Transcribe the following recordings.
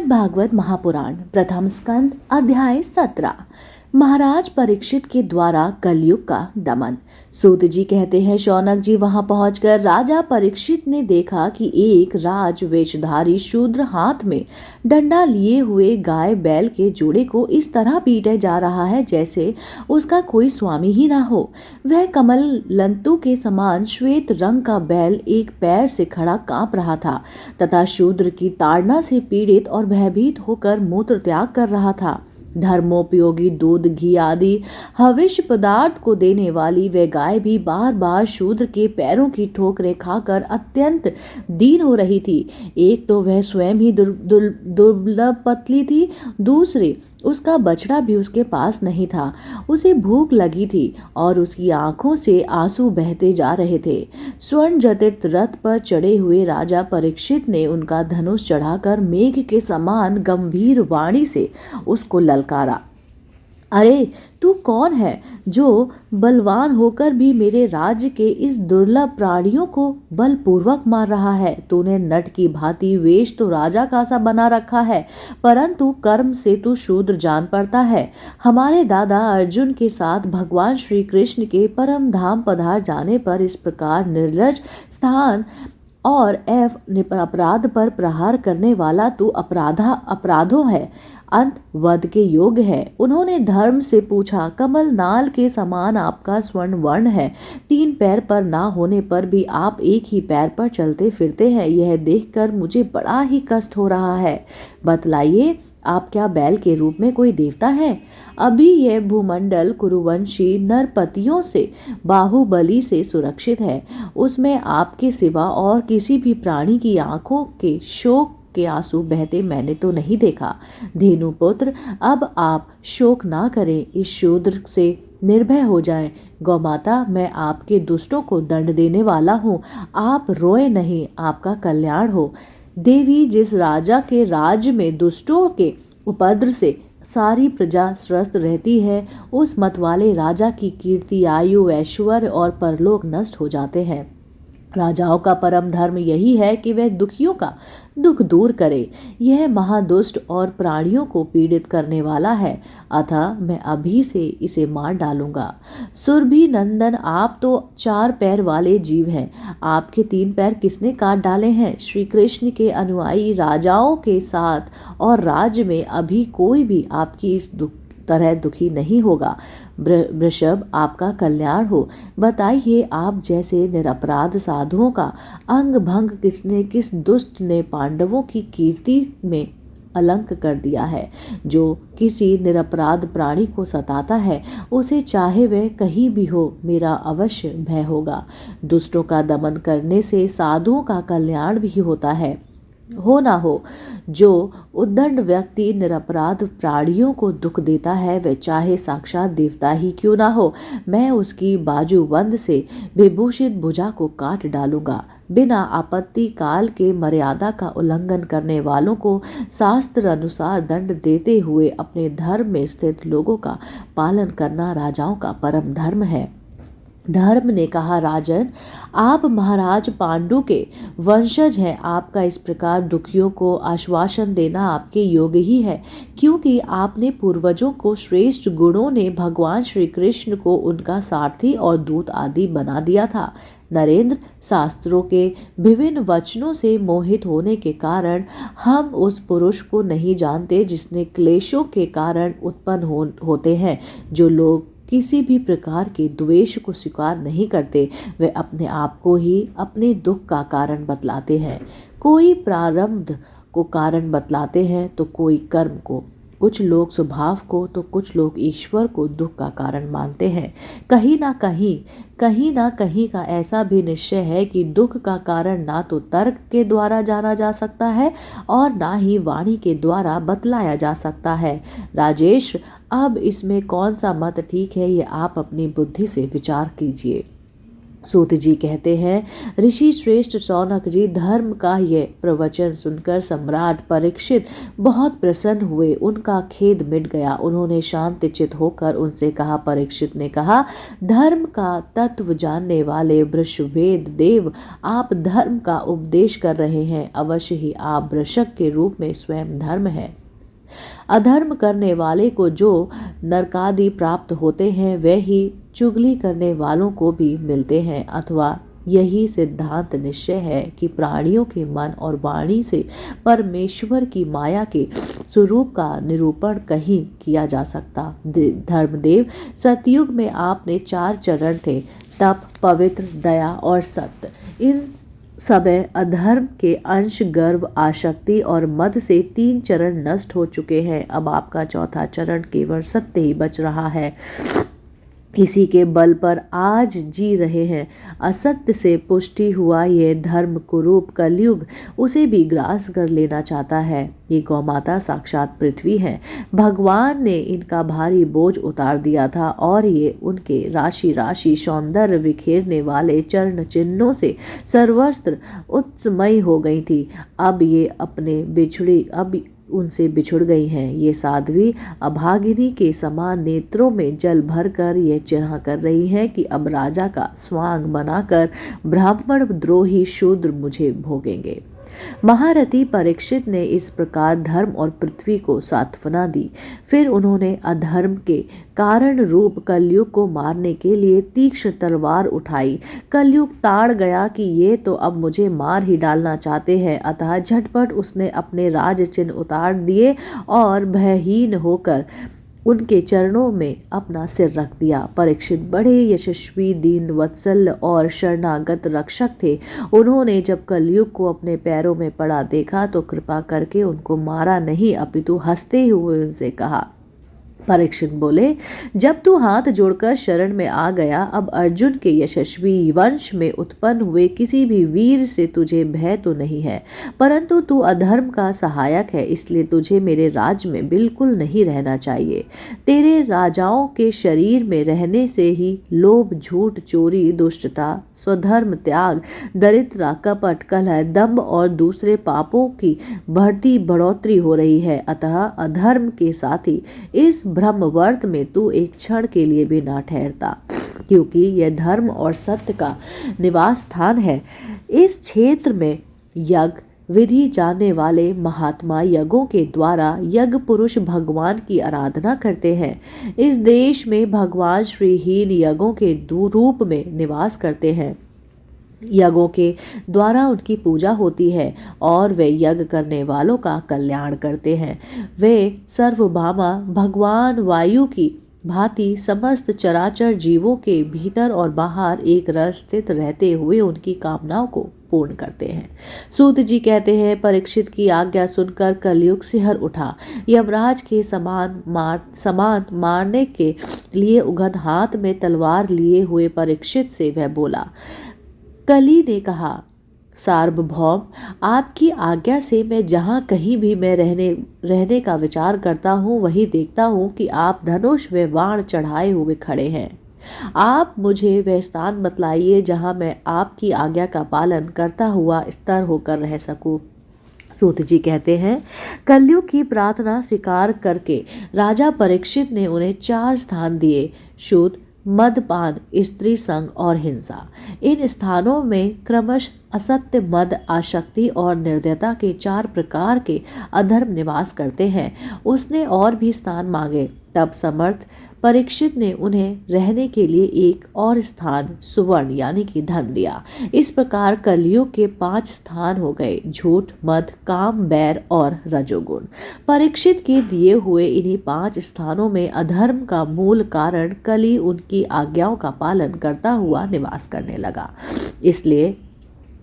श्रीमद् भागवत महापुराण प्रथम स्कंद अध्याय 17। महाराज परीक्षित के द्वारा कलयुग का दमन। सूत जी कहते हैं, शौनक जी वहां पहुंचकर राजा परीक्षित ने देखा कि एक राज वेशधारी शूद्र हाथ में डंडा लिए हुए गाय बैल के जोड़े को इस तरह पीटे जा रहा है जैसे उसका कोई स्वामी ही ना हो। वह कमल लंतु के समान श्वेत रंग का बैल एक पैर से खड़ा कांप रहा था तथा शूद्र की ताड़ना से पीड़ित और भयभीत होकर मूत्र त्याग कर रहा था। धर्मोपयोगी दूध घी आदि हविष्य पदार्थ को देने वाली वह गाय भी बार बार शूद्र के पैरों की ठोकरें खाकर अत्यंत दीन हो रही थी। एक तो वह स्वयं ही दुर्लभ पतली थी, दूसरे उसका बछड़ा भी उसके पास नहीं था। उसे भूख लगी थी और उसकी आंखों से आंसू बहते जा रहे थे। स्वर्ण जटित रथ पर चढ़े हुए राजा परीक्षित ने उनका धनुष चढ़ाकर मेघ के समान गंभीर वाणी से उसको ललकारा। अरे तू कौन है जो बलवान होकर भी मेरे राज्य के इस दुर्लभ प्राणियों को बलपूर्वक मार रहा है? तूने नट की भांति वेश तो राजा का सा बना रखा है, परंतु कर्म से तू शूद्र जान पड़ता है। हमारे दादा अर्जुन के साथ भगवान श्री कृष्ण के परम धाम पधार जाने पर इस प्रकार निर्लज स्थान और अपराध पर प्रहार करने वाला तू अपराधों है, अंत वध के योग्य है। उन्होंने धर्म से पूछा, कमल नाल के समान आपका स्वर्ण वर्ण है, 3 पैर पर ना होने पर भी आप एक ही पैर पर चलते फिरते हैं। यह देखकर मुझे बड़ा ही कष्ट हो रहा है। बतलाइए, आप क्या बैल के रूप में कोई देवता है? अभी यह भूमंडल कुरुवंशी नरपतियों से बाहुबली से सुरक्षित है। उसमें आपके सिवा और किसी भी प्राणी की आंखों के शोक के आंसू बहते मैंने तो नहीं देखा। धेनुपुत्र, अब आप शोक ना करें, इस शूद्र से निर्भय हो जाएं। गौमाता, मैं आपके दुष्टों को दंड देने वाला हूँ, आप रोए नहीं, आपका कल्याण हो। देवी, जिस राजा के राज्य में दुष्टों के उपद्र से सारी प्रजा स्वस्थ रहती है, उस मत वाले राजा की कीर्ति, आयु, ऐश्वर्य और परलोक नष्ट हो जाते हैं। राजाओं का परम धर्म यही है कि वह दुखियों का दुख दूर करे। यह महादुष्ट और प्राणियों को पीड़ित करने वाला है, अतः मैं अभी से इसे मार डालूंगा। सुरभि नंदन, आप तो 4 पैर वाले जीव हैं, आपके 3 पैर किसने काट डाले हैं? श्री कृष्ण के अनुयायी राजाओं के साथ और राज्य में अभी कोई भी आपकी इस तरह दुखी नहीं होगा। वृषभ, आपका कल्याण हो। बताइए, आप जैसे निरपराध साधुओं का अंग भंग किस दुष्ट ने पांडवों की कीर्ति में अलंक कर दिया है? जो किसी निरपराध प्राणी को सताता है, उसे चाहे वह कहीं भी हो, मेरा अवश्य भय होगा। दुष्टों का दमन करने से साधुओं का कल्याण भी होता है। हो ना हो, जो उद्दंड व्यक्ति निरपराध प्राणियों को दुख देता है, वह चाहे साक्षात देवता ही क्यों ना हो, मैं उसकी बाजूबंद से विभूषित भुजा को काट डालूंगा। बिना आपत्ति काल के मर्यादा का उल्लंघन करने वालों को शास्त्र अनुसार दंड देते हुए अपने धर्म में स्थित लोगों का पालन करना राजाओं का परम धर्म है। धर्म ने कहा, राजन, आप महाराज पांडु के वंशज हैं, आपका इस प्रकार दुखियों को आश्वासन देना आपके योग्य ही है, क्योंकि आपने पूर्वजों को श्रेष्ठ गुणों ने भगवान श्री कृष्ण को उनका सारथी और दूत आदि बना दिया था। नरेंद्र, शास्त्रों के विभिन्न वचनों से मोहित होने के कारण हम उस पुरुष को नहीं जानते जिसने क्लेशों के कारण उत्पन्न होते हैं। जो लोग किसी भी प्रकार के द्वेष को स्वीकार नहीं करते, वे अपने आप को ही अपने दुख का कारण बतलाते हैं। कोई प्रारब्ध को कारण बतलाते हैं तो कोई कर्म को, कुछ लोग स्वभाव को तो कुछ लोग ईश्वर को दुख का कारण मानते हैं। कहीं ना कहीं का ऐसा भी निश्चय है कि दुख का कारण ना तो तर्क के द्वारा जाना जा सकता है और ना ही वाणी के द्वारा बतलाया जा सकता है। राजेश, अब इसमें कौन सा मत ठीक है, ये आप अपनी बुद्धि से विचार कीजिए। सूत जी कहते हैं, ऋषि श्रेष्ठ शौनक जी, धर्म का यह प्रवचन सुनकर सम्राट परीक्षित बहुत प्रसन्न हुए। उनका खेद मिट गया। उन्होंने शांतचित्त होकर उनसे कहा। परीक्षित ने कहा, धर्म का तत्व जानने वाले वृषभेद देव, आप धर्म का उपदेश कर रहे हैं। अवश्य ही आप वृषक के रूप में स्वयं धर्म है। अधर्म करने वाले को जो नरकादि प्राप्त होते हैं, वे ही चुगली करने वालों को भी मिलते हैं। अथवा यही सिद्धांत निश्चय है कि प्राणियों के मन और वाणी से परमेश्वर की माया के स्वरूप का निरूपण कहीं किया जा सकता। धर्मदेव, सतयुग में आपने 4 चरण थे, तप, पवित्र, दया और सत्य। इन समय अधर्म के अंश, गर्व, आसक्ति और मद से 3 चरण नष्ट हो चुके हैं। अब आपका 4था चरण केवल सत्य ही बच रहा है। इसी के बल पर आज जी रहे हैं। असत्य से पुष्टि हुआ ये धर्म कुरूप कलयुग उसे भी ग्रास कर लेना चाहता है। ये गौमाता साक्षात पृथ्वी है। भगवान ने इनका भारी बोझ उतार दिया था और ये उनके राशि राशि सौंदर्य बिखेरने वाले चरण चिन्हों से सर्वस्त्र उत्समयी हो गई थी। अब ये अब उनसे बिछुड़ गई हैं। ये साध्वी अभागिनी के समान नेत्रों में जल भरकर ये चिन्ह कर रही हैं कि अब राजा का स्वांग बनाकर ब्राह्मण द्रोही शूद्र मुझे भोगेंगे। महारथी परीक्षित ने इस प्रकार धर्म और पृथ्वी को सांत्वना दी। फिर उन्होंने अधर्म के कारण रूप कलयुग को मारने के लिए तीक्ष्ण तलवार उठाई। कलयुग ताड़ गया कि ये तो अब मुझे मार ही डालना चाहते हैं। अतः झटपट उसने अपने राज चिन्ह उतार दिए और भयहीन होकर उनके चरणों में अपना सिर रख दिया। परीक्षित बड़े यशस्वी, दीन वत्सल और शरणागत रक्षक थे। उन्होंने जब कलयुग को अपने पैरों में पड़ा देखा तो कृपा करके उनको मारा नहीं, अपितु हंसते हुए उनसे कहा। परीक्षित बोले, जब तू हाथ जोड़कर शरण में आ गया, अब अर्जुन के यशस्वी वंश में उत्पन्न हुए किसी भी वीर से तुझे भय तो नहीं है, परंतु तू अधर्म का सहायक है, इसलिए तुझे मेरे राज्य में बिल्कुल नहीं रहना चाहिए। तेरे राजाओं के शरीर में रहने से ही लोभ, झूठ, चोरी, दुष्टता, स्वधर्म त्याग, दरिद्रता, कपट, कलह, दंभ और दूसरे पापों की बढ़ोतरी हो रही है। अतः अधर्म के साथी इस ब्रह्मवर्त में तू एक क्षण के लिए भी ना ठहरता, क्योंकि यह धर्म और सत्य का निवास स्थान है। इस क्षेत्र में यज्ञ विधि जानने वाले महात्मा यज्ञों के द्वारा यज्ञ पुरुष भगवान की आराधना करते हैं। इस देश में भगवान श्रीहीन यज्ञों के रूप में निवास करते हैं। यज्ञों के द्वारा उनकी पूजा होती है और वे यज्ञ करने वालों का कल्याण करते हैं। वे सर्वभामा भगवान वायु की भांति समस्त चराचर जीवों के भीतर और बाहर एक रस स्थित रहते हुए उनकी कामनाओं को पूर्ण करते हैं। सूत जी कहते हैं, परीक्षित की आज्ञा सुनकर कलयुग सिहर उठा। यमराज के समान मारने के लिए उगद हाथ में तलवार लिए हुए परीक्षित से वह बोला। कली ने कहा, सार्वभौम, आपकी आज्ञा से मैं जहाँ कहीं भी मैं रहने का विचार करता हूँ, वही देखता हूँ कि आप धनुष व बाण चढ़ाए हुए खड़े हैं। आप मुझे वह स्थान बतलाइए जहाँ मैं आपकी आज्ञा का पालन करता हुआ स्थिर होकर रह सकूं। सूत जी कहते हैं, कलयुग की प्रार्थना स्वीकार करके राजा परीक्षित ने उन्हें 4 स्थान दिए। शूद, मदपान, स्त्री संग और हिंसा। इन स्थानों में क्रमशः असत्य, मद, आसक्ति और निर्दयता के 4 प्रकार के अधर्म निवास करते हैं। उसने और भी स्थान मांगे, तब समर्थ परीक्षित ने उन्हें रहने के लिए एक और स्थान सुवर्ण यानी कि धन दिया। इस प्रकार कलयुग के 5 स्थान हो गए: झूठ, मद, काम, बैर और रजोगुण। परीक्षित के दिए हुए इन्हीं 5 स्थानों में अधर्म का मूल कारण कली उनकी आज्ञाओं का पालन करता हुआ निवास करने लगा। इसलिए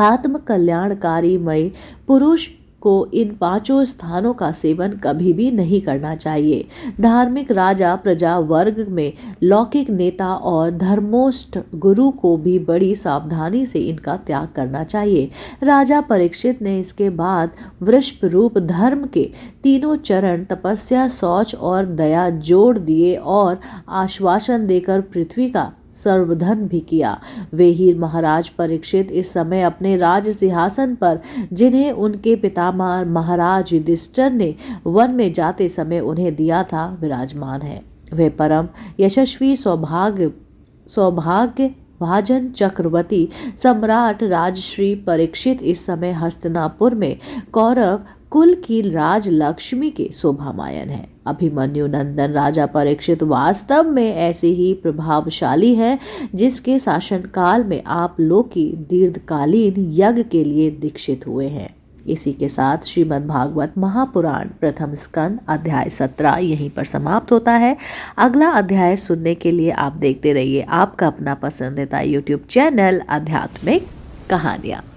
आत्म कल्याणकारी मय पुरुष को इन 5 स्थानों का सेवन कभी भी नहीं करना चाहिए। धार्मिक राजा प्रजा वर्ग में लौकिक नेता और धर्मोष्ठ गुरु को भी बड़ी सावधानी से इनका त्याग करना चाहिए। राजा परीक्षित ने इसके बाद वृषभ रूप धर्म के 3 चरण तपस्या, शौच और दया जोड़ दिए और आश्वासन देकर पृथ्वी का सर्वधन भी किया। वे ही महाराज परीक्षित इस समय अपने राज सिंहासन पर, जिन्हें उनके पितामह महाराज युधिष्ठिर ने वन में जाते समय उन्हें दिया था, विराजमान है। वे परम यशस्वी सौभाग्य भाजन चक्रवर्ती सम्राट राजश्री परीक्षित इस समय हस्तिनापुर में कौरव कुल की राज लक्ष्मी के शोभामायन है। अभिमन्यु नंदन राजा परीक्षित वास्तव में ऐसे ही प्रभावशाली हैं, जिसके शासनकाल में आप लोग की दीर्घकालीन यज्ञ के लिए दीक्षित हुए हैं। इसी के साथ श्रीमद् भागवत महापुराण प्रथम स्कंद अध्याय 17 यहीं पर समाप्त होता है। अगला अध्याय सुनने के लिए आप देखते रहिए आपका अपना पसंदीदा YouTube चैनल आध्यात्मिक कहानियाँ।